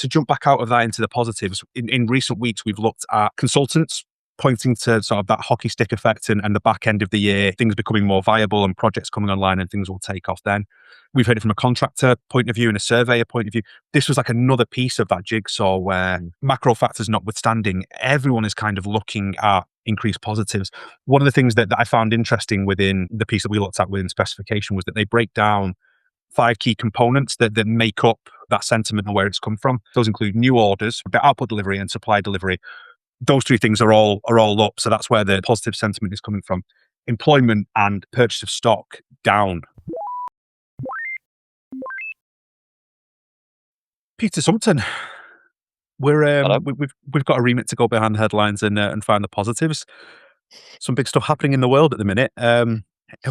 to jump back out of that into the positives, in recent weeks, we've looked at consultants pointing to sort of that hockey stick effect and the back end of the year, things becoming more viable and projects coming online and things will take off then. We've heard it from a contractor point of view and a surveyor point of view. This was like another piece of that jigsaw where macro factors notwithstanding, everyone is kind of looking at increased positives. One of the things that I found interesting within the piece that we looked at within specification was that they break down 5 key components that make up that sentiment and where it's come from. Those include new orders, the output delivery and supply delivery. Those 3 things are all up. So that's where the positive sentiment is coming from. Employment and purchase of stock down. Peter Sumpton, we've got a remit to go behind the headlines and find the positives. Some big stuff happening in the world at the minute. Have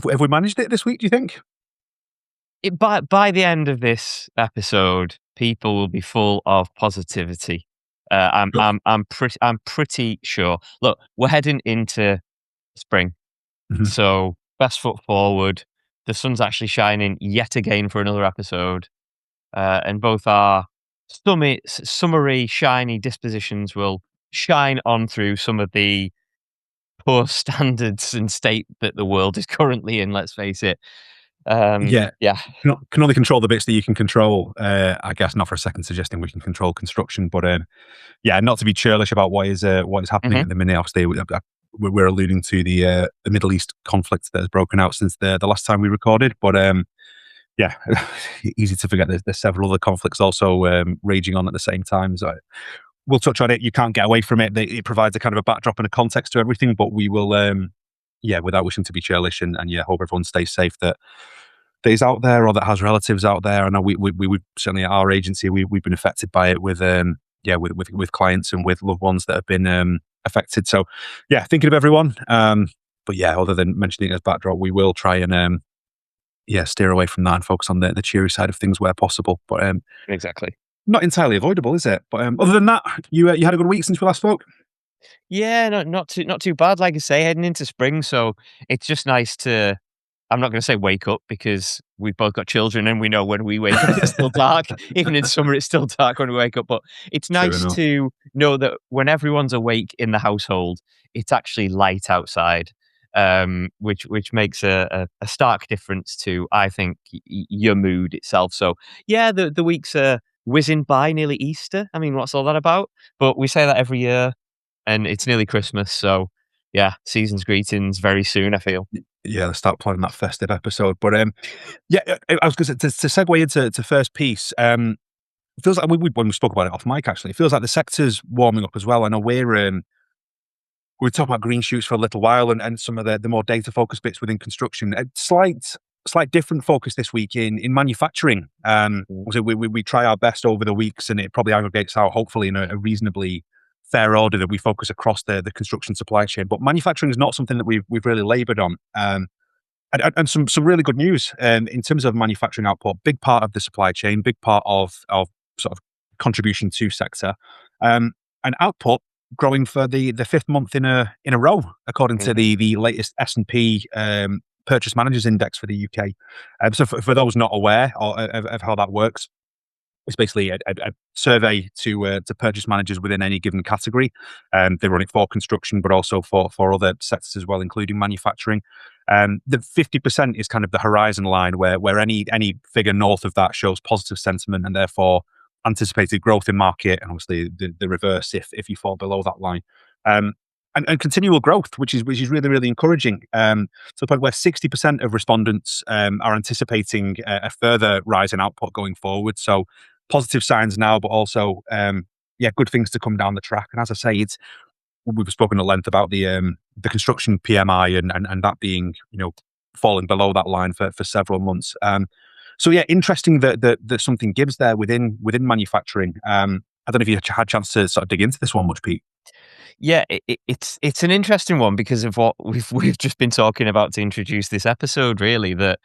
we managed it this week, do you think? By the end of this episode, people will be full of positivity. I'm pretty sure. Look, we're heading into spring, so best foot forward. The sun's actually shining yet again for another episode, and both our summery, shiny dispositions will shine on through some of the poor standards and state that the world is currently in. Let's face it. Yeah. Can only control the bits that you can control. I guess not for a second suggesting we can control construction, but not to be churlish about what is happening at the minute. Obviously, we're alluding to the Middle East conflict that has broken out since the last time we recorded. But easy to forget there's several other conflicts also raging on at the same time. So we'll touch on it. You can't get away from it. It provides a kind of a backdrop and a context to everything. But we will, without wishing to be churlish and hope everyone stays safe that is out there or that has relatives out there. I know we would certainly at our agency we've been affected by it with clients and with loved ones that have been affected. So thinking of everyone. But other than mentioning it as backdrop, we will try and steer away from that and focus on the cheery side of things where possible. But exactly, not entirely avoidable, is it? But other than that, you had a good week since we last spoke. Yeah, not too bad. Like I say, heading into spring, so it's just nice to. I'm not going to say wake up because we've both got children and we know when we wake up it's still dark. Even in summer, it's still dark when we wake up. But it's nice to know that when everyone's awake in the household, it's actually light outside, which makes a stark difference to, I think, your mood itself. So the weeks are whizzing by, nearly Easter. I mean, what's all that about? But we say that every year, and it's nearly Christmas. So season's greetings very soon, I feel. Yeah, let's start planning that festive episode. But I was going to segue into first piece. It feels like when we spoke about it off mic, actually, it feels like the sector's warming up as well. I know we were talking about green shoots for a little while and some of the more data focused bits within construction. A slight different focus this week in manufacturing. So we try our best over the weeks, and it probably aggregates out hopefully in a reasonably fair order that we focus across the construction supply chain. But manufacturing is not something that we've really laboured on. And some really good news in terms of manufacturing output. Big part of the supply chain, big part of sort of contribution to sector, and output growing for the 5th month in a row, according to the latest S&P Purchase Managers Index for the UK. So for those not aware of how that works, it's basically a survey to purchase managers within any given category. They run it for construction, but also for other sectors as well, including manufacturing. The 50% is kind of the horizon line where any figure north of that shows positive sentiment and therefore anticipated growth in market, and obviously the reverse if you fall below that line. And continual growth, which is really, really encouraging, to the point where 60% of respondents are anticipating a further rise in output going forward. So positive signs now, but also good things to come down the track. And as I say, we've spoken at length about the construction PMI and that being falling below that line for several months. So interesting that something gives there within manufacturing. I don't know if you had a chance to sort of dig into this one much, Pete. Yeah, it's an interesting one because of what we've just been talking about to introduce this episode. Really, the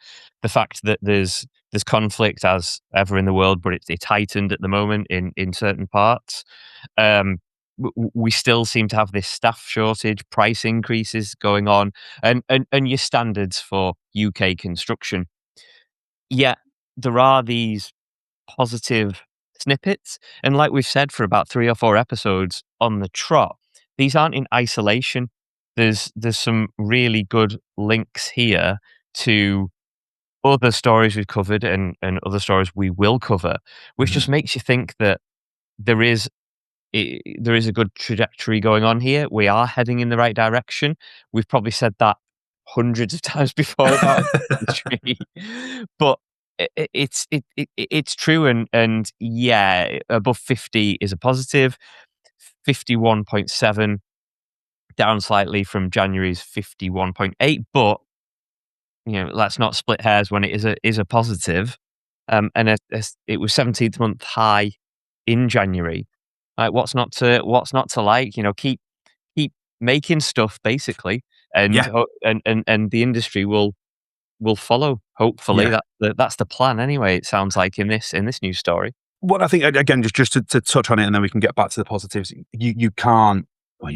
fact that there's conflict as ever in the world, but it's heightened at the moment in certain parts. We still seem to have this staff shortage, price increases going on, and your standards for UK construction. Yet there are these positive snippets. And like we've said for about 3 or 4 episodes on the trot, these aren't in isolation. There's some really good links here to other stories we've covered and other stories we will cover, which Mhm. just makes you think that there is there is a good trajectory going on here. We are heading in the right direction. We've probably said that hundreds of times before about industry, but it's true, and yeah, above 50 is a positive. 51.7 down slightly from January's 51.8, but let's not split hairs when it is a positive. And it was 17th month high in January. Like, what's not to like? Keep making stuff basically, and Yeah. and the industry will follow. Hopefully, Yeah. that's the plan anyway. It sounds like in this news story. Well, I think again, just to touch on it, and then we can get back to the positives. You can't, well,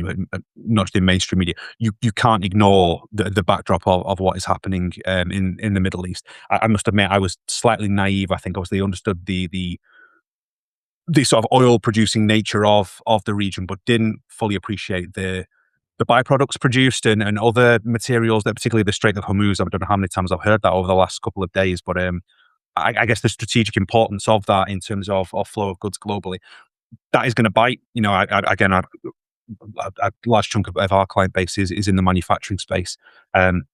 not just in mainstream media, you can't ignore the backdrop of what is happening in the Middle East. I must admit, I was slightly naive. I think obviously understood the sort of oil producing nature of the region, but didn't fully appreciate the byproducts produced and other materials that, particularly the Strait of Hormuz. I don't know how many times I've heard that over the last couple of days, but I guess the strategic importance of that in terms of flow of goods globally, that is going to bite. Again, a large chunk of our client base is in the manufacturing space. And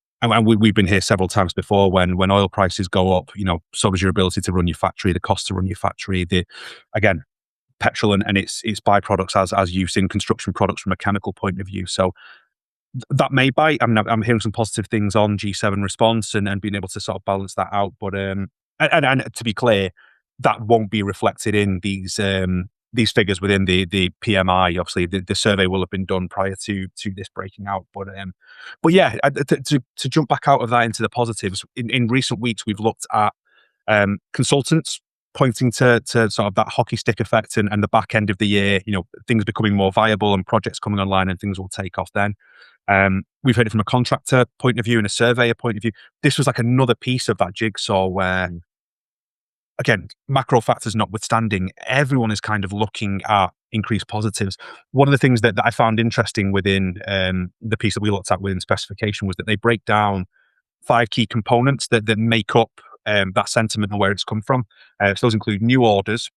we've been here several times before. When oil prices go up, so does your ability to run your factory, the cost to run your factory, again, petrol and its byproducts as used in construction products from a chemical point of view. So that may bite. I'm hearing some positive things on G7 response and being able to sort of balance that out. But and to be clear, that won't be reflected in these figures within the PMI. Obviously, the survey will have been done prior to this breaking out. But yeah, to jump back out of that into the positives, in recent weeks we've looked at consultants pointing to sort of that hockey stick effect and the back end of the year, things becoming more viable and projects coming online and things will take off then. We've heard it from a contractor point of view and a surveyor point of view. This was like another piece of that jigsaw where, again, macro factors notwithstanding, everyone is kind of looking at increased positives. One of the things that I found interesting within the piece that we looked at within specification was that they break down 5 key components that make up that sentiment and where it's come from. So those include new orders,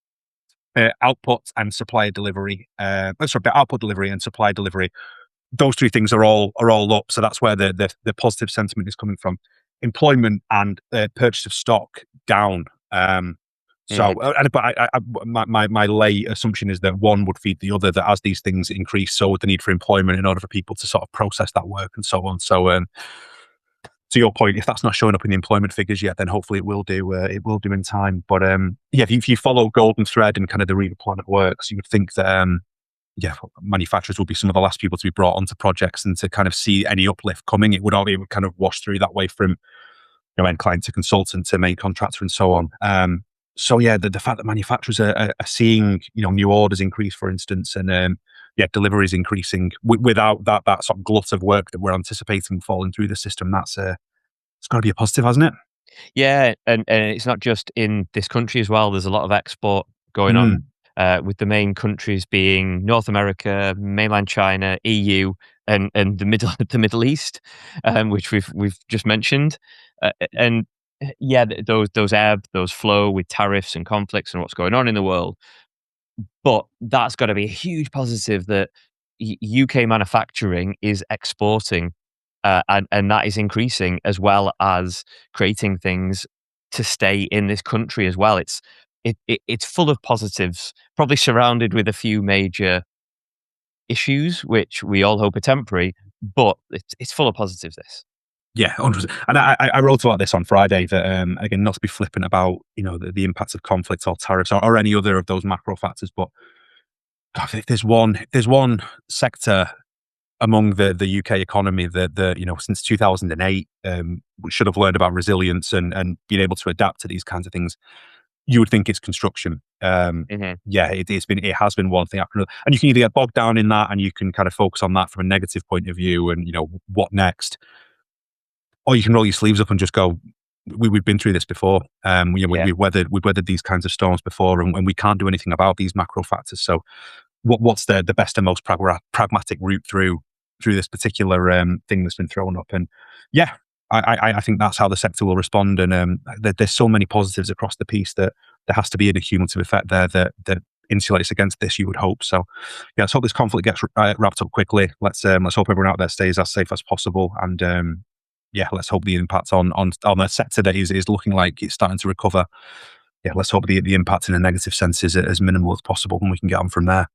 output and supplier delivery. Output delivery and supply delivery. Those 3 things are all up. So that's where the positive sentiment is coming from. Employment and purchase of stock down. Mhm. But my lay assumption is that one would feed the other. That as these things increase, so would the need for employment in order for people to sort of process that work and so on. So to your point, if that's not showing up in the employment figures yet, then hopefully it will do. It will do in time. But yeah, if you follow golden thread and kind of the way the planet works, you would think that yeah, manufacturers will be some of the last people to be brought onto projects and to kind of see any uplift coming. It would kind of wash through that way from end client to consultant to main contractor and so on. So yeah, the fact that manufacturers are seeing new orders increase, for instance, and yeah, deliveries increasing without that sort of glut of work that we're anticipating falling through the system, it's got to be a positive, hasn't it? Yeah, and it's not just in this country as well. There's a lot of export going on, Mm. with the main countries being North America, mainland China, EU, and the Middle the Middle East, which we've just mentioned, and yeah, those ebb, those flow with tariffs and conflicts and what's going on in the world. But that's got to be a huge positive that UK manufacturing is exporting, and that is increasing as well as creating things to stay in this country as well. It's full of positives, probably surrounded with a few major issues, which we all hope are temporary, but it's full of positives. This. Yeah, 100%. And I wrote about this on Friday that again, not to be flippant about the impacts of conflict or tariffs or any other of those macro factors, but God, if there's one sector among the UK economy that since 2008 we should have learned about resilience and being able to adapt to these kinds of things. You would think it's construction. Hmm. Yeah, it has been one thing after another, and you can either get bogged down in that and you can kind of focus on that from a negative point of view and what next, or you can roll your sleeves up and just go, we've been through this before. Yeah. We've weathered these kinds of storms before, and we can't do anything about these macro factors. So, what's the best and most pragmatic route through this particular thing that's been thrown up? And yeah, I think that's how the sector will respond. And there's so many positives across the piece that there has to be a cumulative effect there that insulates against this. You would hope so. Yeah, let's hope this conflict gets wrapped up quickly. Let's hope everyone out there stays as safe as possible. And yeah, let's hope the impact on a sector that is looking like it's starting to recover. Yeah, let's hope the impact in a negative sense is as minimal as possible, and we can get on from there.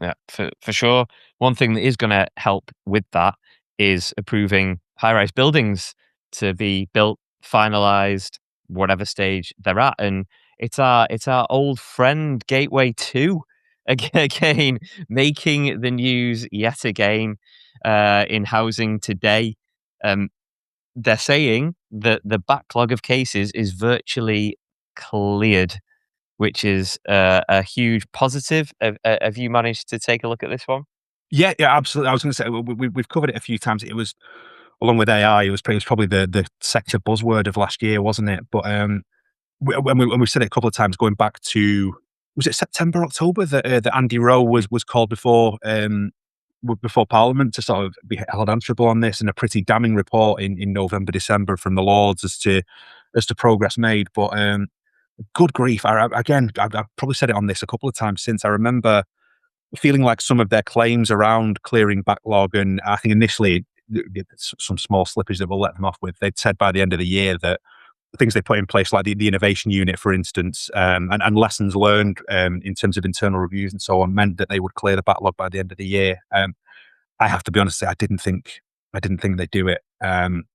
Yeah, for sure. One thing that is gonna help with that is approving high-rise buildings to be built, finalized, whatever stage they're at, and it's our old friend Gateway 2 again, making the news yet again, in housing today. Um, they're saying that the backlog of cases is virtually cleared, which is a huge positive. Have you managed to take a look at this one? Yeah, yeah, absolutely. I was going to say we've covered it a few times. It was along with AI. It was probably the sector buzzword of last year, wasn't it? But when we said it a couple of times, going back to was it September, October that Andy Rowe was called before Parliament to sort of be held answerable on this, and a pretty damning report in November, December from the Lords as to progress made. But good grief! I've probably said it on this a couple of times since. I remember feeling like some of their claims around clearing backlog, and I think initially some small slippage that we'll let them off with. They'd said by the end of the year that the things they put in place, like the innovation unit, for instance, and lessons learned in terms of internal reviews and so on, meant that they would clear the backlog by the end of the year. I have to be honest, I didn't think they'd do it.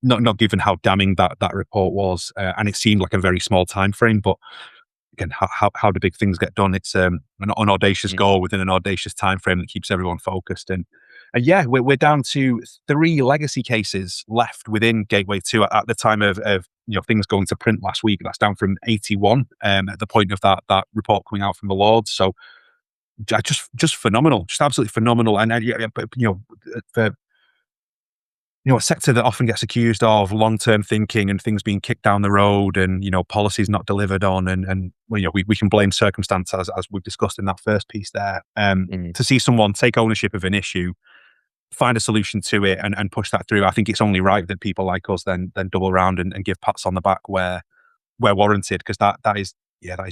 Not given how damning that report was, and it seemed like a very small time frame, but again, how do big things get done? It's an audacious Mm, goal within an audacious time frame that keeps everyone focused. And yeah, we're down to 3 legacy cases left within Gateway 2 at the time of things going to print last week. That's down from 81 at the point of that report coming out from the Lords. So just phenomenal, just absolutely phenomenal. And yeah, but, for a sector that often gets accused of long-term thinking and things being kicked down the road and, policies not delivered on and well, we can blame circumstance as we've discussed in that first piece there. mm. To see someone take ownership of an issue, find a solution to it and push that through, I think it's only right that people like us then double around and give pats on the back where warranted, because that is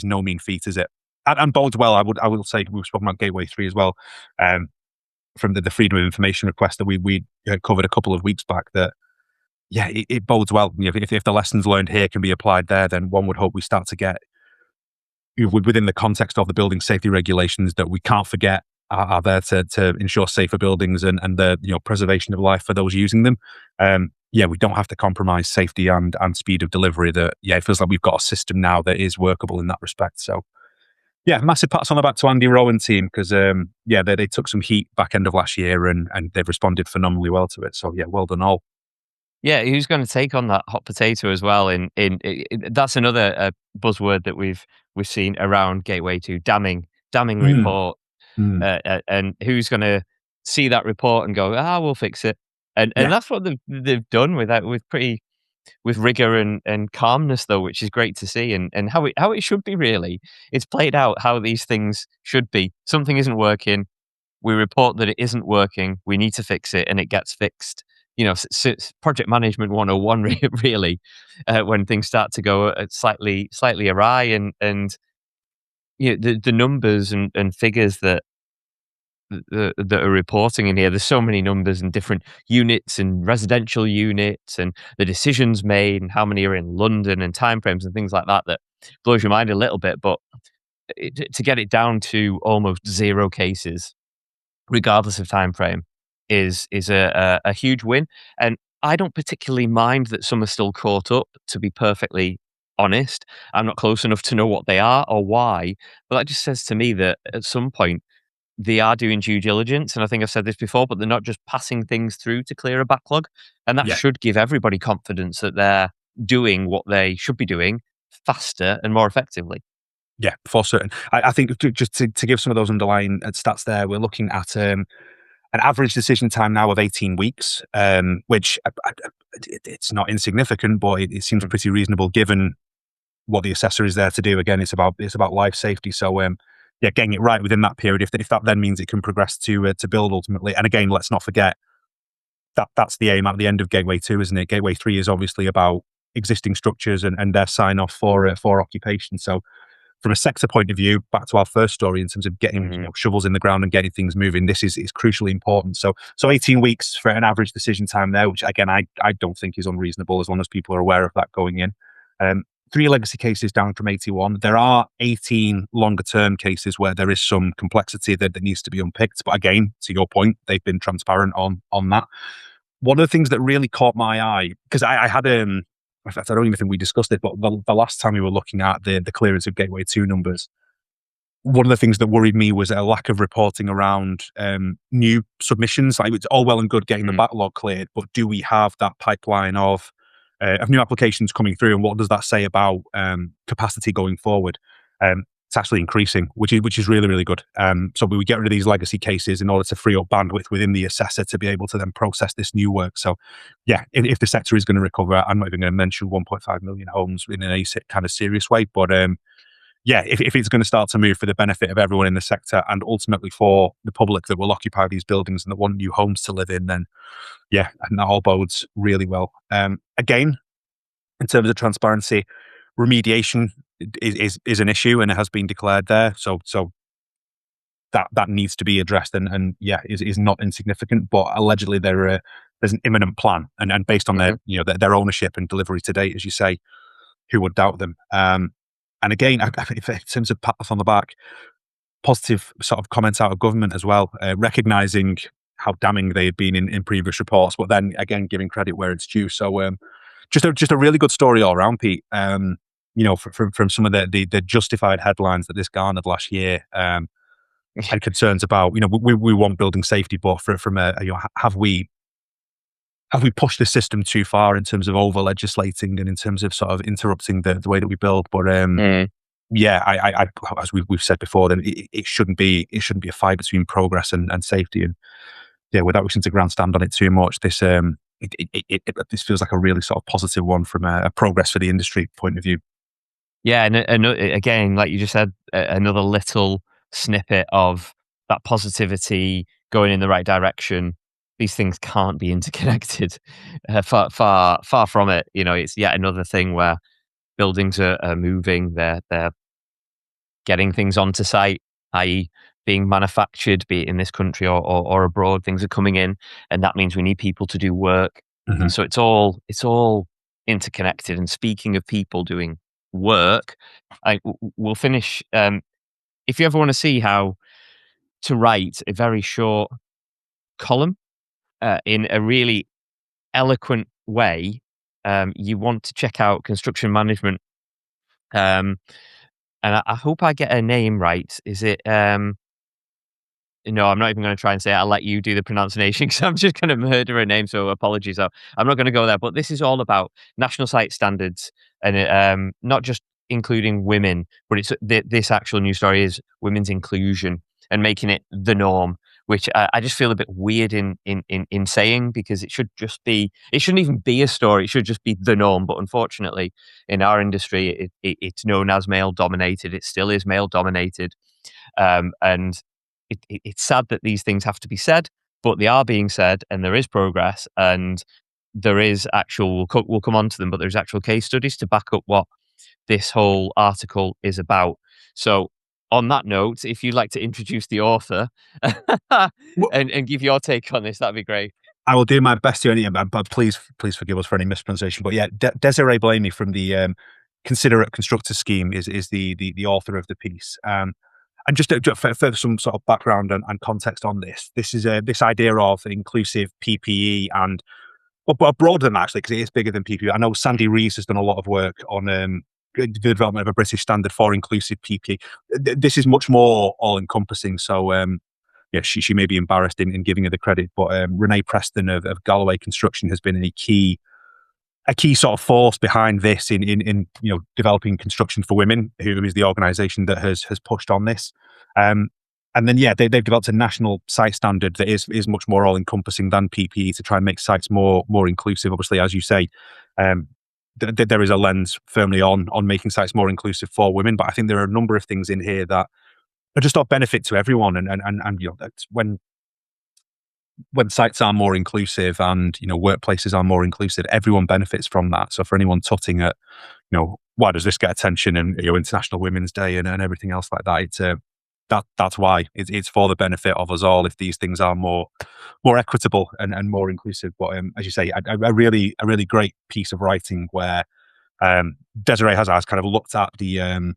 no mean feat, is it? And bodes well. I will say we've spoken about Gateway 3 as well. From the freedom of information request that we covered a couple of weeks back, that yeah, it bodes well. If the lessons learned here can be applied there, then one would hope we start to get within the context of the building safety regulations that we can't forget are there to ensure safer buildings and the preservation of life for those using them. Yeah, we don't have to compromise safety and speed of delivery. That yeah, it feels like we've got a system now that is workable in that respect. So yeah, massive pats on the back to Andy Rowan team, because yeah, they took some heat back end of last year and they've responded phenomenally well to it. So yeah, well done all. Yeah, who's gonna take on that hot potato as well that's another, buzzword that we've seen around Gateway to damning Mm, report, mm. and who's gonna see that report and go, "Ah, we'll fix it." And Yeah, that's what they've done with rigor and calmness though, which is great to see and how it should be really. It's played out how these things should be. Something isn't working, we report that it isn't working, we need to fix it, and it gets fixed. It's project management 101 really, when things start to go slightly awry and the numbers and figures that are reporting in here. There's so many numbers and different units and residential units and the decisions made and how many are in London and timeframes and things like that that blows your mind a little bit. But to get it down to almost 0 cases, regardless of time frame, is a huge win. And I don't particularly mind that some are still caught up, to be perfectly honest. I'm not close enough to know what they are or why, but that just says to me that at some point they are doing due diligence, and I think I've said this before, but they're not just passing things through to clear a backlog, and that yeah, should give everybody confidence that they're doing what they should be doing faster and more effectively. yeah, for certain. I think just to give some of those underlying stats there, we're looking at an average decision time now of 18 weeks, which it's not insignificant, but it seems Mm. pretty reasonable given what the assessor is there to do. Again, it's about life safety. So yeah, getting it right within that period. If that then means it can progress to build ultimately, and again, let's not forget that that's the aim at the end of Gateway 2, isn't it? Gateway 3 is obviously about existing structures and their sign off for occupation. So from a sector point of view, back to our first story in terms of getting Mhm. shovels in the ground and getting things moving, this is crucially important. So 18 weeks for an average decision time there, which again I don't think is unreasonable as long as people are aware of that going in. Um, 3 legacy cases down from 81. There are 18 longer term cases where there is some complexity that needs to be unpicked. But again, to your point, they've been transparent on that. One of the things that really caught my eye, because I had in fact, I don't even think we discussed it, but the last time we were looking at the clearance of Gateway 2 numbers, one of the things that worried me was a lack of reporting around new submissions. Like, it's all well and good getting the Mm. backlog cleared, but do we have that pipeline of new applications coming through, and what does that say about capacity going forward? It's actually increasing, which is really, really good. So we get rid of these legacy cases in order to free up bandwidth within the assessor to be able to then process this new work. So yeah, if the sector is going to recover, I'm not even going to mention 1.5 million homes in an ASIC kind of serious way, but yeah, if it's going to start to move for the benefit of everyone in the sector and ultimately for the public that will occupy these buildings and that want new homes to live in, then yeah, and that all bodes really well. Again, in terms of transparency, remediation is an issue and it has been declared there. So that needs to be addressed and yeah, is not insignificant. But allegedly there's an imminent plan, and based on Mhm. their ownership and delivery to date, as you say, who would doubt them? And again, in terms of pat on the back, positive sort of comments out of government as well, recognizing how damning they had been in previous reports, but then again giving credit where it's due. So just a really good story all around, Pete. From some of the justified headlines that this garnered last year, and concerns about we want building safety, but from a have we pushed the system too far in terms of over legislating and in terms of sort of interrupting the way that we build? But Mm. yeah, as we've said before, then it shouldn't be a fight between progress and safety. And yeah, without wishing to grandstand on it too much, this feels like a really sort of positive one from a progress for the industry point of view. Yeah, and again, like you just said, another little snippet of that positivity going in the right direction. These things can't be interconnected. Far from it. It's yet another thing where buildings are moving. They're getting things onto site, i.e., being manufactured, be it in this country or abroad. Things are coming in, and that means we need people to do work. Hmm. So it's all interconnected. And speaking of people doing work, we'll finish. If you ever want to see how to write a very short column in a really eloquent way, you want to check out construction management. Um, and I hope I get her name right. Is it? No, I'm not even going to try and say it. I'll let you do the pronunciation because I'm just going to murder her name. So apologies. I'm not going to go there. But this is all about national site standards and not just including women, but this actual news story is women's inclusion and making it the norm, which I just feel a bit weird in saying because it shouldn't even be a story. It should just be the norm. But unfortunately, in our industry, it's known as male dominated. It still is male dominated. And it's sad that these things have to be said, but they are being said, and there is progress, and there is actual. We'll come on to them, but there's actual case studies to back up what this whole article is about. So, on that note, if you'd like to introduce the author and give your take on this, that'd be great. I will do my best to any, but please forgive us for any mispronunciation. But yeah, Desiree Blamey from the Considerate Constructor Scheme is the author of the piece. And just for some sort of background and context on this, this is this idea of inclusive PPE and but broader than that, actually, because it is bigger than PPE. I know Sandy Rees has done a lot of work on the development of a British standard for inclusive PPE. This is much more all encompassing. So yeah, she may be embarrassed in giving her the credit, but Renee Preston of Galloway Construction has been a key sort of force behind this in developing construction for women, who is the organisation that has pushed on this. Um, And then, yeah, they've developed a national site standard that is much more all encompassing than PPE to try and make sites more inclusive. Obviously, as you say, um, there is a lens firmly on making sites more inclusive for women, but I think there are a number of things in here that are just of benefit to everyone. And that's when sites are more inclusive and workplaces are more inclusive, everyone benefits from that. So for anyone tutting at why does this get attention and International Women's Day and everything else like that, that's why it's for the benefit of us all if these things are more equitable and more inclusive. But as you say, a really great piece of writing where Desiree has kind of looked at the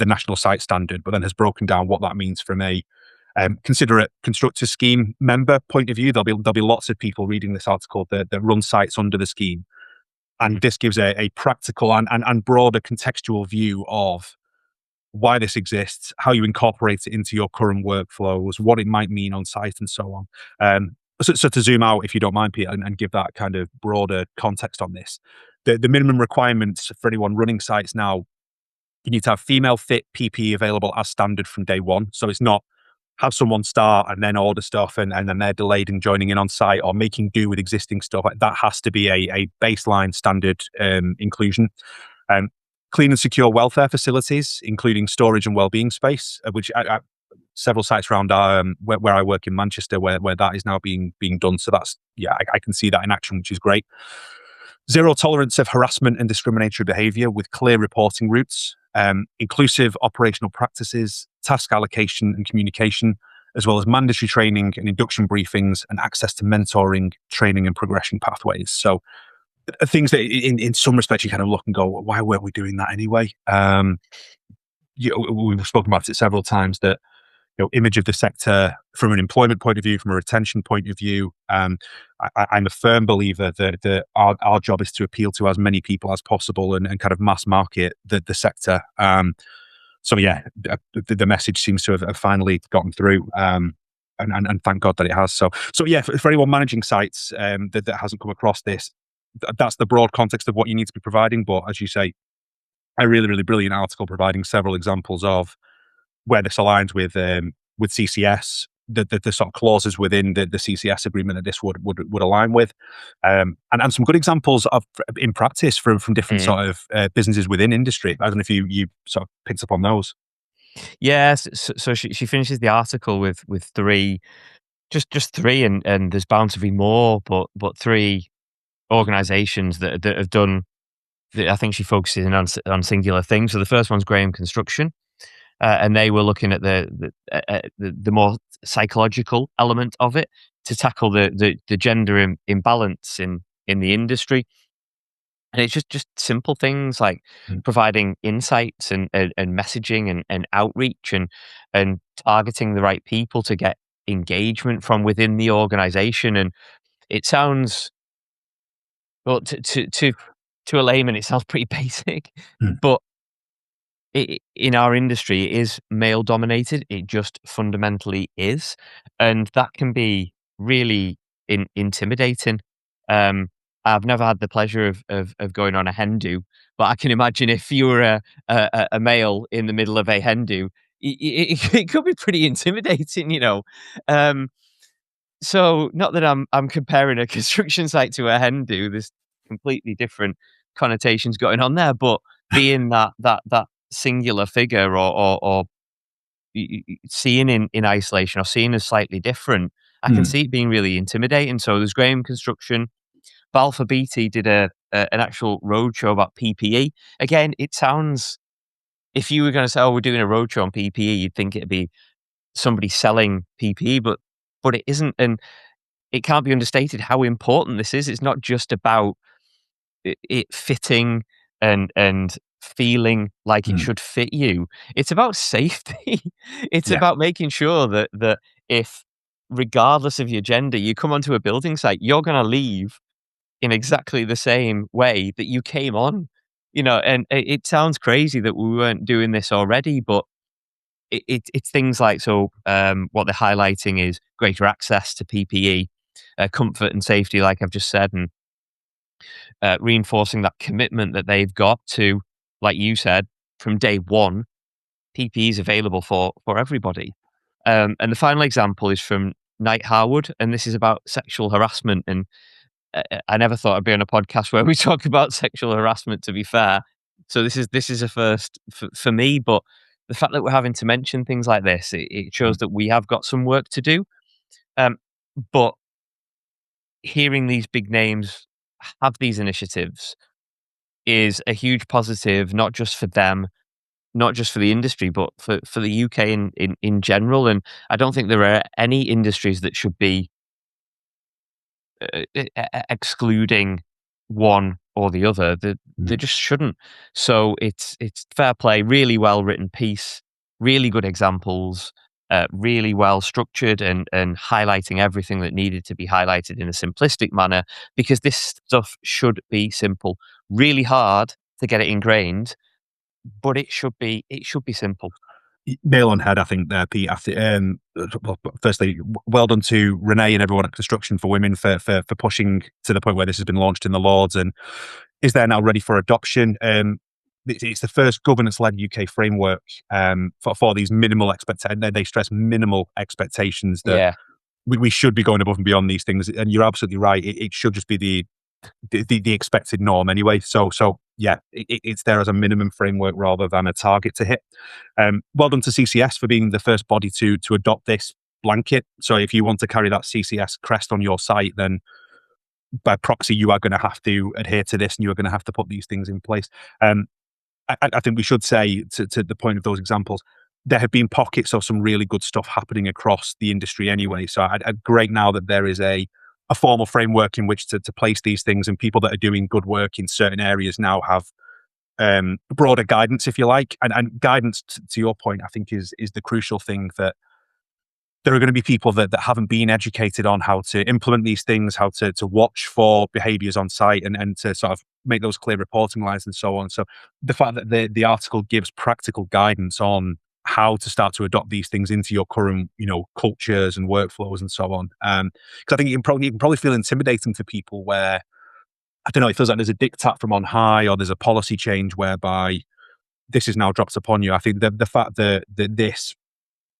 national site standard, but then has broken down what that means from a considerate constructor scheme member point of view. There'll be lots of people reading this article that run sites under the scheme, and this gives a practical and broader contextual view of why this exists, how you incorporate it into your current workflows, what it might mean on site, and so on. So to zoom out, if you don't mind, Peter, and give that kind of broader context on this, the minimum requirements for anyone running sites now, you need to have female fit PPE available as standard from day one. So it's not have someone start and then order stuff and then they're delayed in joining in on site or making do with existing stuff. Like, that has to be a baseline standard inclusion. Um, Clean and secure welfare facilities, including storage and wellbeing space, which several sites around where I work in Manchester, where that is now being done. So that's, yeah, I can see that in action, which is great. Zero tolerance of harassment and discriminatory behaviour with clear reporting routes, inclusive operational practices, task allocation and communication, as well as mandatory training and induction briefings and access to mentoring, training and progression pathways. So things that in some respects you kind of look and go, why weren't we doing that anyway? We've spoken about it several times that image of the sector from an employment point of view, from a retention point of view. I'm a firm believer that our job is to appeal to as many people as possible and kind of mass market the sector. So yeah, the message seems to have finally gotten through. And thank God that it has. So yeah, for anyone managing sites that hasn't come across this, that's the broad context of what you need to be providing. But as you say, a really, really brilliant article providing several examples of where this aligns with CCS, the sort of clauses within the CCS agreement that this would align with, and some good examples of in practice from different Mm. sort of businesses within industry. I don't know if you sort of picked up on those. Yes, so she finishes the article with three, just three, and there's bound to be more, but three organisations that have done. I think she focuses in on singular things. So the first one's Graham Construction, and they were looking at the more psychological element of it to tackle the gender imbalance in the industry. And it's just simple things like Mm, providing insights and messaging and outreach and targeting the right people to get engagement from within the organization. And it sounds, well, to a layman, it sounds pretty basic, mm, but in our industry, it is male dominated. It just fundamentally is, and that can be really intimidating. Um, I've never had the pleasure of going on a hen do, but I can imagine if you were a male in the middle of a hen do, it could be pretty intimidating, you know. Um, so not that I'm comparing a construction site to a hen do. There's completely different connotations going on there, but being that singular figure or seeing in isolation or seeing as slightly different, I can mm, see it being really intimidating. So there's Graham Construction. Balfour Beatty did an actual roadshow about PPE. Again, it sounds, if you were going to say, "Oh, we're doing a roadshow on PPE," you'd think it'd be somebody selling PPE, but it isn't, and it can't be understated how important this is. It's not just about it fitting and feeling like it mm. should fit you. It's about safety. It's Yeah. about making sure that if, regardless of your gender, you come onto a building site, you're gonna leave in exactly the same way that you came on. You know, and it sounds crazy that we weren't doing this already, but it's things like, so, what they're highlighting is greater access to PPE, comfort and safety, like I've just said, and reinforcing that commitment that they've got to, like you said, from day one, PPE is available for everybody. And the final example is from Knight Harwood, and this is about sexual harassment. And I never thought I'd be on a podcast where we talk about sexual harassment, to be fair. So this is a first for me, but the fact that we're having to mention things like this, it shows Mm, that we have got some work to do. Um, but hearing these big names have these initiatives is a huge positive, not just for them, not just for the industry, but for the UK in general. And I don't think there are any industries that should be excluding one or the other. They mm. just shouldn't. So it's fair play, really well written piece, really good examples, really well structured, and highlighting everything that needed to be highlighted in a simplistic manner, because this stuff should be simple. Really hard to get it ingrained, but it should be simple. Nail on head, I think, there, Pete. Well, firstly, well done to Renee and everyone at Construction for Women for pushing to the point where this has been launched in the Lords and is there now ready for adoption. It's the first governance-led UK framework for these minimal expectations. They stress minimal expectations that Yeah. we should be going above and beyond these things. And you're absolutely right. It should just be the expected norm anyway. So yeah, it's there as a minimum framework rather than a target to hit. Well done to CCS for being the first body to adopt this blanket. So if you want to carry that CCS crest on your site, then by proxy you are going to have to adhere to this, and you are going to have to put these things in place. Um, I think we should say to the point of those examples, there have been pockets of some really good stuff happening across the industry anyway. So great now that there is a formal framework in which to place these things, and people that are doing good work in certain areas now have broader guidance, if you like. And guidance, to your point, I think is the crucial thing, that there are going to be people that haven't been educated on how to implement these things, how to watch for behaviors on site, and to sort of make those clear reporting lines and so on. So the fact that the article gives practical guidance on how to start to adopt these things into your current, cultures and workflows and so on. Because I think it can probably feel intimidating to people where, I don't know, it feels like there's a diktat from on high, or there's a policy change whereby this is now dropped upon you. I think the fact that this,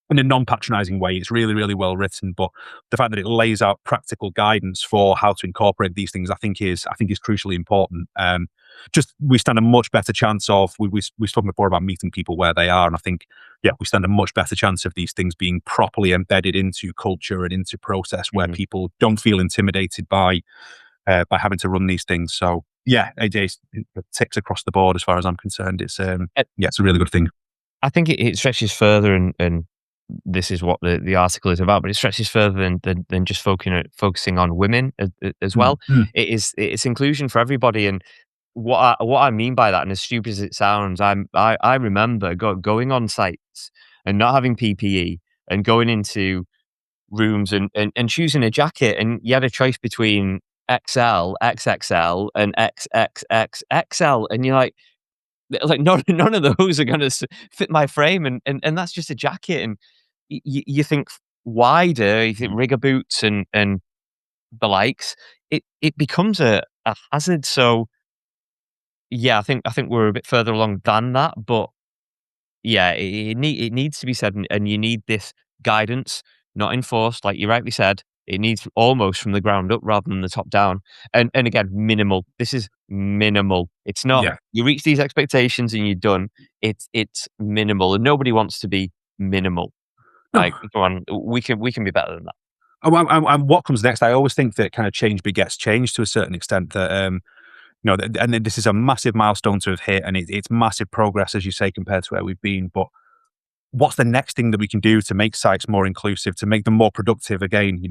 in a non-patronizing way, it's really, really well written. But the fact that it lays out practical guidance for how to incorporate these things, I think is crucially important. Just we stand a much better chance of we've spoken before about meeting people where they are, and I think we stand a much better chance of these things being properly embedded into culture and into process, where Mhm. people don't feel intimidated by having to run these things. So yeah, it ticks across the board as far as I'm concerned. It's a really good thing. I think it stretches further, and this is what the article is about, but it stretches further than just focusing on women as Mm, well. mm. It's inclusion for everybody. And what I mean by that, and as stupid as it sounds, I remember going on sites and not having PPE, and going into rooms, and choosing a jacket, and you had a choice between XL, XXL, and XXXXL, and you're like, none of those are gonna fit my frame, and that's just a jacket. And you think wider, you think rigger boots, and the likes, it becomes a hazard. So, yeah, I think we're a bit further along than that, but yeah, it needs to be said, and you need this guidance, not enforced, like you rightly said. It needs almost from the ground up rather than the top down. And again, minimal. This is minimal. It's not Yeah. you reach these expectations and you're done. It's minimal, and nobody wants to be minimal. No. Like, come on, we can be better than that. And what comes next? I always think that kind of change begets change to a certain extent. That and then this is a massive milestone to have hit, and it's massive progress, as you say, compared to where we've been. But what's the next thing that we can do to make sites more inclusive, to make them more productive? Again,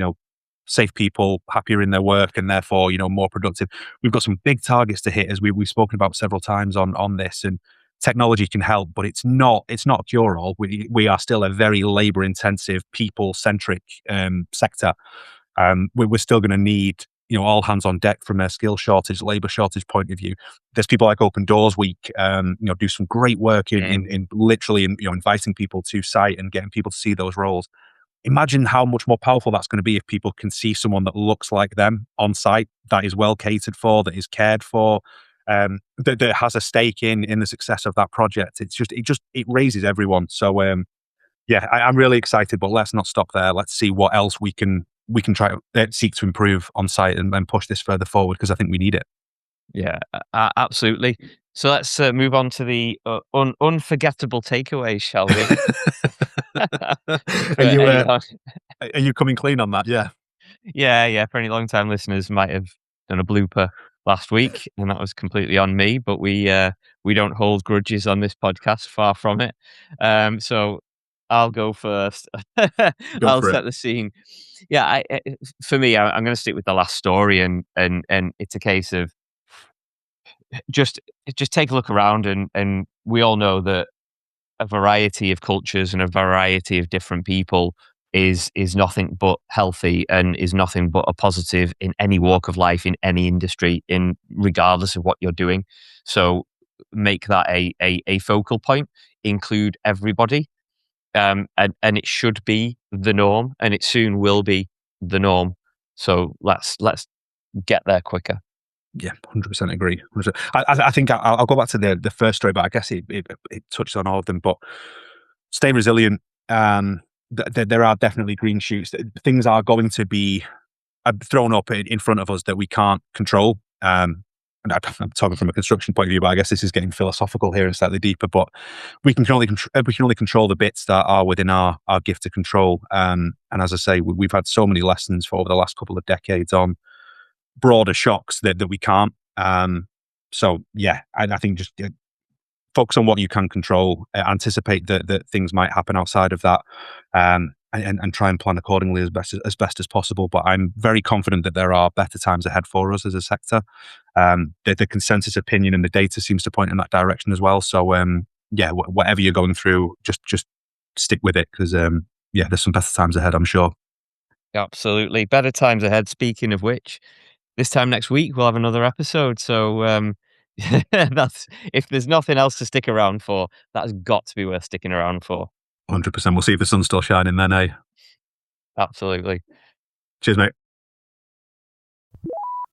safe people happier in their work, and therefore, more productive. We've got some big targets to hit, as we've spoken about several times on this, and technology can help, but it's not a cure all. We are still a very labor intensive, people centric sector. We're still going to need, all hands on deck from a skill shortage, labor shortage point of view. There's people like Open Doors Week, do some great work in literally, inviting people to site and getting people to see those roles. Imagine how much more powerful that's going to be if people can see someone that looks like them on site, that is well catered for, that is cared for, that has a stake in the success of that project. It raises everyone. So yeah, I'm really excited, but let's not stop there. Let's see what else we can try to seek to improve on site and push this further forward because I think we need it. Yeah, absolutely. So let's move on to the unforgettable takeaways, shall we? Are For you any uh, long are you coming clean on that? Yeah. Yeah, yeah, for any long-time listeners might have done a blooper last week, and that was completely on me, but we don't hold grudges on this podcast, far from it. So I'll go first. Go I'll for it. set the scene. Yeah, for me, I'm gonna stick with the last story, and it's a case of just just take a look around, and we all know that a variety of cultures and a variety of different people is nothing but healthy and is nothing but a positive in any walk of life, in any industry, in regardless of what you're doing. So make that a focal point, include everybody, and it should be the norm, and it soon will be the norm. So let's get there quicker. Yeah, 100% agree. 100%. I think I'll go back to the first story, but I guess it touches on all of them. But stay resilient. There are definitely green shoots. Things are going to be thrown up in front of us that we can't control. And I'm talking from a construction point of view, but I guess this is getting philosophical here and slightly deeper. But we can only control the bits that are within our gift to control. And as I say, we've had so many lessons for over the last couple of decades on broader shocks that we can't. So yeah, I think just focus on what you can control, anticipate that things might happen outside of that, and try and plan accordingly as best as possible. But I'm very confident that there are better times ahead for us as a sector. The consensus opinion and the data seems to point in that direction as well. So yeah, whatever you're going through, just stick with it because yeah, there's some better times ahead, I'm sure. Absolutely. Better times ahead. Speaking of which, this time next week we'll have another episode. So that's if there's nothing else to stick around for, that's got to be worth sticking around for. 100%. We'll see if the sun's still shining then, eh? Absolutely. Cheers, mate.